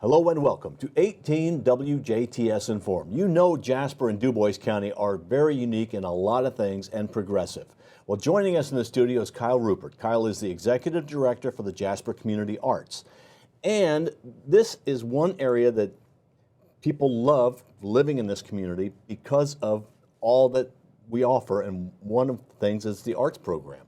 Hello and welcome to 18 WJTS in.form. You know Jasper and Dubois County are very unique in a lot of things and progressive. Well, joining us in the studio is Kyle Rupert. Kyle is the Executive Director for the Jasper Community Arts. And this is one area that people love living in this community because of all that we offer, and one of the things is the arts program.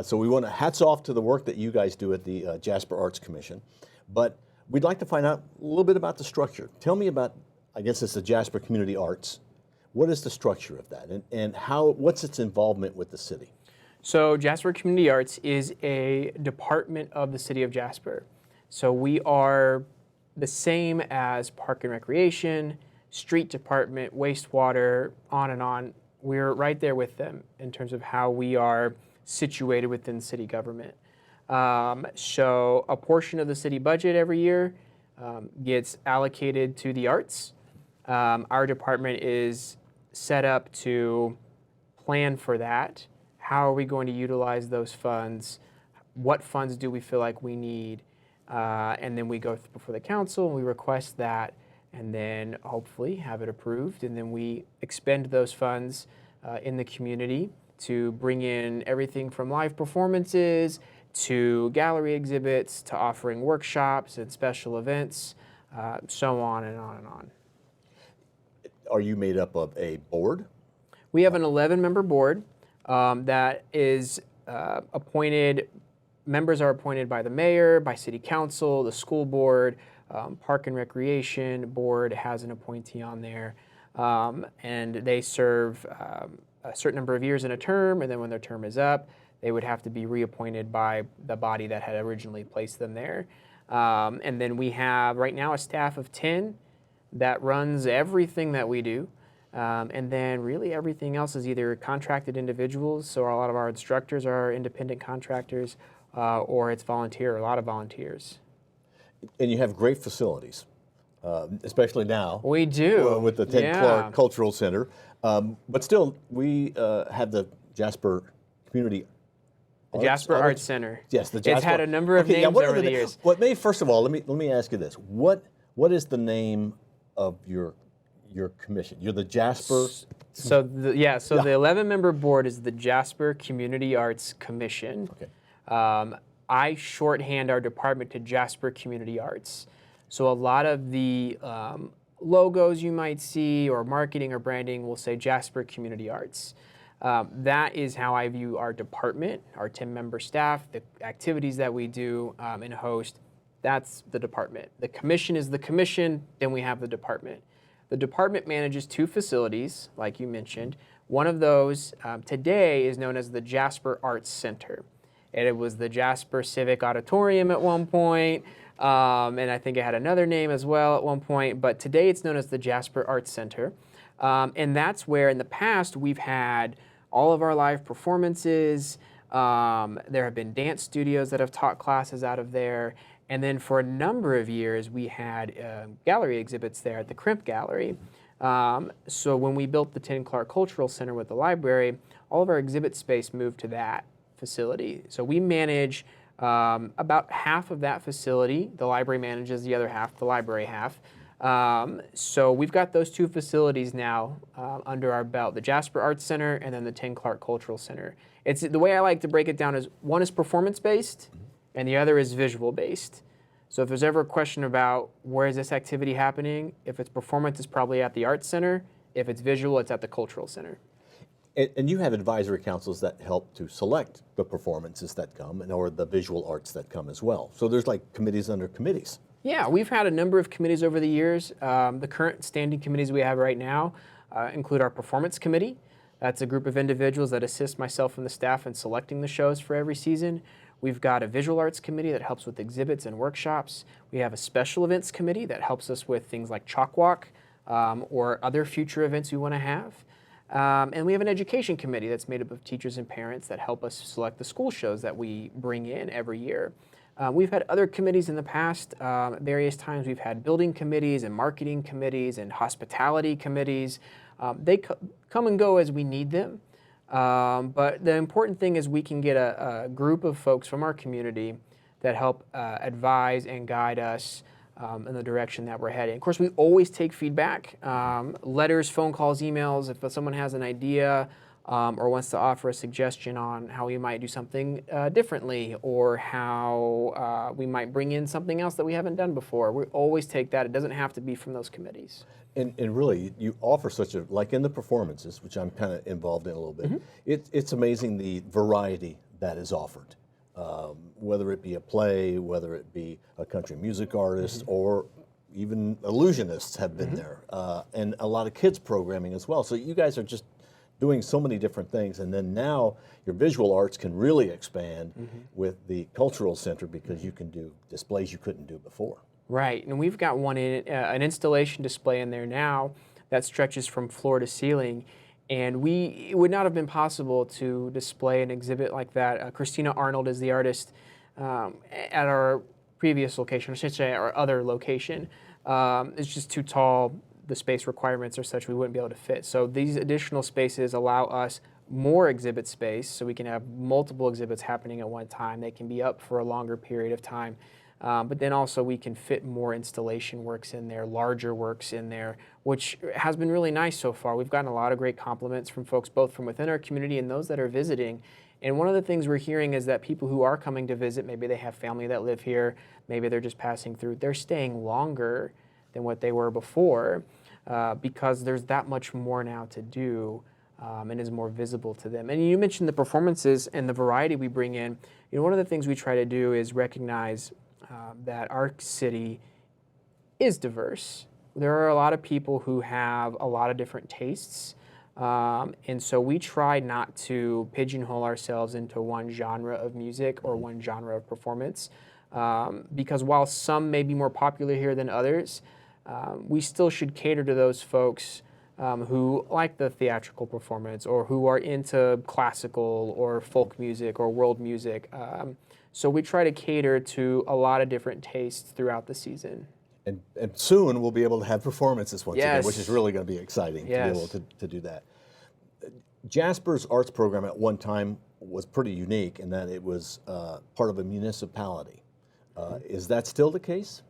So we want to hats off to the work that you guys do at the Jasper Arts Commission. But we'd like to find out a little bit about the structure. Tell me about, I guess it's the Jasper Community Arts. What is the structure of that, and what's its involvement with the city? So Jasper Community Arts is a department of the city of Jasper. So we are the same as Park and Recreation, Street Department, Wastewater, on and on. We're right there with them in terms of how we are situated within city government. So a portion of the city budget every year gets allocated to the arts. Our department is set up to plan for that. How are we going to utilize those funds? What funds do we feel like we need? And then we go before the council and we request that, and then hopefully have it approved, and then we expend those funds in the community to bring in everything from live performances to gallery exhibits to offering workshops and special events, so on and on and on. Are you made up of a board? We have an 11-member board that is appointed. Members are appointed by the mayor, by city council, the school board, Park and Recreation board has an appointee on there, and they serve a certain number of years in a term, and then when their term is up, they would have to be reappointed by the body that had originally placed them there. And then we have right now a staff of 10 that runs everything that we do. And then really everything else is either contracted individuals, so a lot of our instructors are independent contractors, or it's volunteer, a lot of volunteers. And you have great facilities, especially now. We do. With the Ted Clark Cultural Center. But still, we have the Jasper Community Jasper Arts Center. Yes, the Jasper. It's had a number of names over the years. First of all, let me ask you this: what is the name of your commission? You're the Jasper. So the 11-member board is the Jasper Community Arts Commission. Okay. I shorthand our department to Jasper Community Arts. So a lot of the logos you might see or marketing or branding will say Jasper Community Arts. That is how I view our department, our 10-member staff, the activities that we do and host. That's the department. The commission is the commission, then we have the department. The department manages 2 facilities, like you mentioned. One of those today is known as the Jasper Arts Center. And it was the Jasper Civic Auditorium at one point, and I think it had another name as well at one point, but today it's known as the Jasper Arts Center. And that's where in the past we've had all of our live performances. There have been dance studios that have taught classes out of there. And then for a number of years, we had gallery exhibits there at the Crimp Gallery. So when we built the Ted Clark Cultural Center with the library, all of our exhibit space moved to that facility. So we manage about half of that facility. The library manages the other half, the library half. So we've got those 2 facilities now under our belt, the Jasper Arts Center and then the Ted Clark Cultural Center. It's the way I like to break it down is one is performance-based and the other is visual-based. So if there's ever a question about where is this activity happening, if it's performance, it's probably at the Arts Center. If it's visual, it's at the Cultural Center. And you have advisory councils that help to select the performances that come or the visual arts that come as well. So there's like committees under committees. Yeah, we've had a number of committees over the years. The current standing committees we have right now include our performance committee. That's a group of individuals that assist myself and the staff in selecting the shows for every season. We've got a visual arts committee that helps with exhibits and workshops. We have a special events committee that helps us with things like Chalk Walk or other future events we want to have. And we have an education committee that's made up of teachers and parents that help us select the school shows that we bring in every year. We've had other committees in the past. At various times we've had building committees and marketing committees and hospitality committees. They come and go as we need them. But the important thing is we can get a group of folks from our community that help advise and guide us in the direction that we're heading. Of course, we always take feedback, letters, phone calls, emails. If someone has an idea or wants to offer a suggestion on how we might do something differently, or how we might bring in something else that we haven't done before, we always take that. It doesn't have to be from those committees. And really, you offer such a, like in the performances, which I'm kind of involved in a little bit, it's amazing the variety that is offered. Whether it be a play, whether it be a country music artist, or even illusionists have been there, and a lot of kids programming as well. So you guys are just doing so many different things, and then now your visual arts can really expand with the cultural center, because you can do displays you couldn't do before. Right, and we've got one in an installation display in there now that stretches from floor to ceiling. And it would not have been possible to display an exhibit like that. Christina Arnold is the artist at our previous location, I should say our other location. It's just too tall. The space requirements are such we wouldn't be able to fit. So these additional spaces allow us more exhibit space, so we can have multiple exhibits happening at one time. They can be up for a longer period of time. But then also we can fit more installation works in there, larger works in there, which has been really nice so far. We've gotten a lot of great compliments from folks both from within our community and those that are visiting. And one of the things we're hearing is that people who are coming to visit, maybe they have family that live here, maybe they're just passing through, they're staying longer than what they were before because there's that much more now to do. And is more visible to them. And you mentioned the performances and the variety we bring in. You know, one of the things we try to do is recognize that our city is diverse. There are a lot of people who have a lot of different tastes, and so we try not to pigeonhole ourselves into one genre of music or one genre of performance, because while some may be more popular here than others, we still should cater to those folks who like the theatrical performance, or who are into classical or folk music or world music. So we try to cater to a lot of different tastes throughout the season. And soon we'll be able to have performances once again, Yes. which is really going to be exciting to be able to do that. Jasper's arts program at one time was pretty unique in that it was part of a municipality. Is that still the case?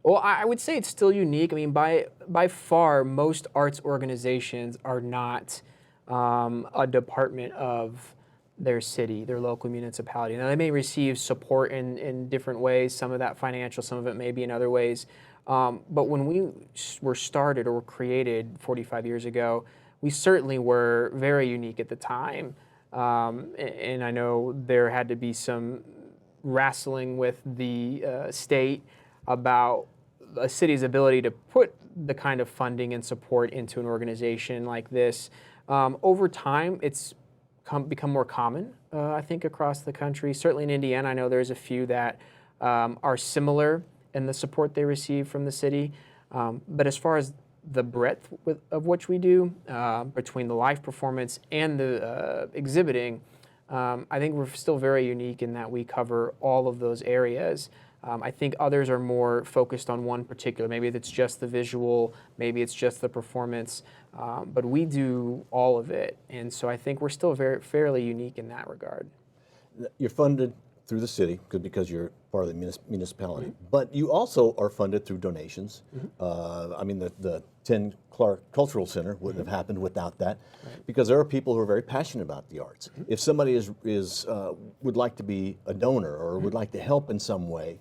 Well, I would say it's still unique. I mean, by far, most arts organizations are not a department of their city, their local municipality. Now, they may receive support in different ways, some of that financial, some of it may be in other ways. But when we were started or were created 45 years ago, we certainly were very unique at the time. And I know there had to be some wrestling with the state about a city's ability to put the kind of funding and support into an organization like this. Over time, it's become more common, I think, across the country. Certainly in Indiana, I know there's a few that are similar in the support they receive from the city. But as far as the breadth of which we do, between the live performance and the exhibiting, I think we're still very unique in that we cover all of those areas. I think others are more focused on one particular. Maybe it's just the visual, maybe it's just the performance, but we do all of it. And so I think we're still fairly unique in that regard. You're funded through the city because you're part of the municipality, but you also are funded through donations. I mean, the 10 Clark Cultural Center wouldn't have happened without that, because there are people who are very passionate about the arts. If somebody would like to be a donor or would like to help in some way,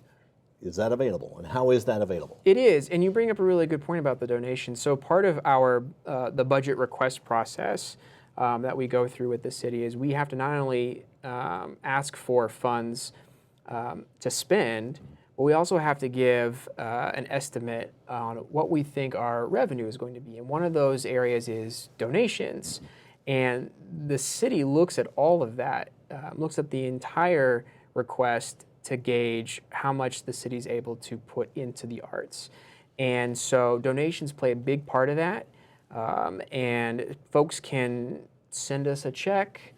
is that available, and how is that available? It is, and you bring up a really good point about the donation. So part of our the budget request process that we go through with the city is we have to not only ask for funds to spend, but we also have to give an estimate on what we think our revenue is going to be. And one of those areas is donations. And the city looks at all of that, looks at the entire request to gauge how much the city's able to put into the arts. And so donations play a big part of that. And folks can send us a check.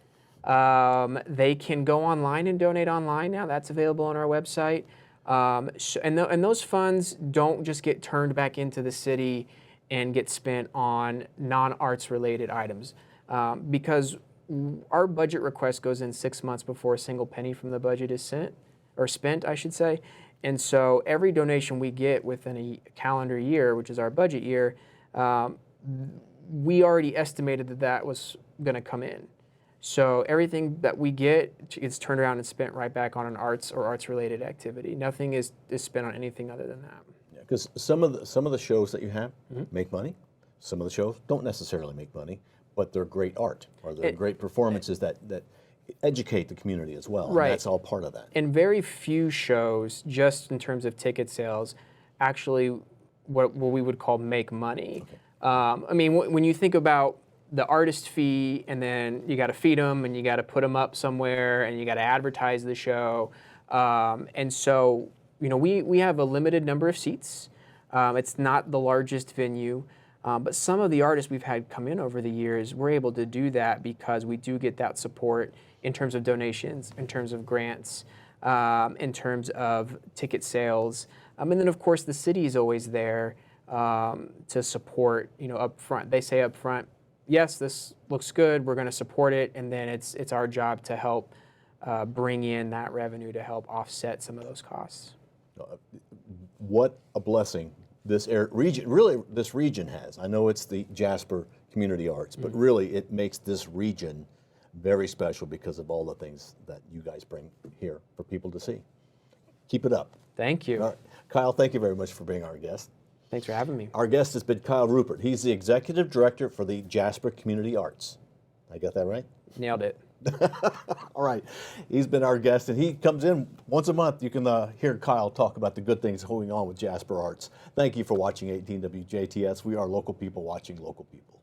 They can go online and donate online now. That's available on our website. And those funds don't just get turned back into the city and get spent on non-arts related items. Because our budget request goes in 6 months before a single penny from the budget is spent, I should say. And so every donation we get within a calendar year, which is our budget year, we already estimated that that was going to come in. So everything that we get is turned around and spent right back on an arts or arts-related activity. Nothing is spent on anything other than that. Because some of the shows that you have make money. Some of the shows don't necessarily make money, but they're great art, or they're great performances that educate the community as well. Right. And that's all part of that. And very few shows, just in terms of ticket sales, actually what we would call make money. Okay. I mean, when you think about the artist fee, and then you got to feed them, and you got to put them up somewhere, and you got to advertise the show, and so we have a limited number of seats. It's not the largest venue. But some of the artists we've had come in over the years, we're able to do that because we do get that support in terms of donations, in terms of grants, in terms of ticket sales. And then, of course, the city is always there to support, up front. They say up front, yes, this looks good, we're going to support it, and then it's our job to help bring in that revenue to help offset some of those costs. What a blessing this region has. I know it's the Jasper Community Arts, but really it makes this region very special because of all the things that you guys bring here for people to see. Keep it up. Thank you. All right. Kyle, thank you very much for being our guest. Thanks for having me. Our guest has been Kyle Rupert. He's the Executive Director for the Jasper Community Arts. I got that right? Nailed it. All right. He's been our guest, and he comes in once a month. You can hear Kyle talk about the good things going on with Jasper Arts. Thank you for watching 18 WJTS. We are local people watching local people.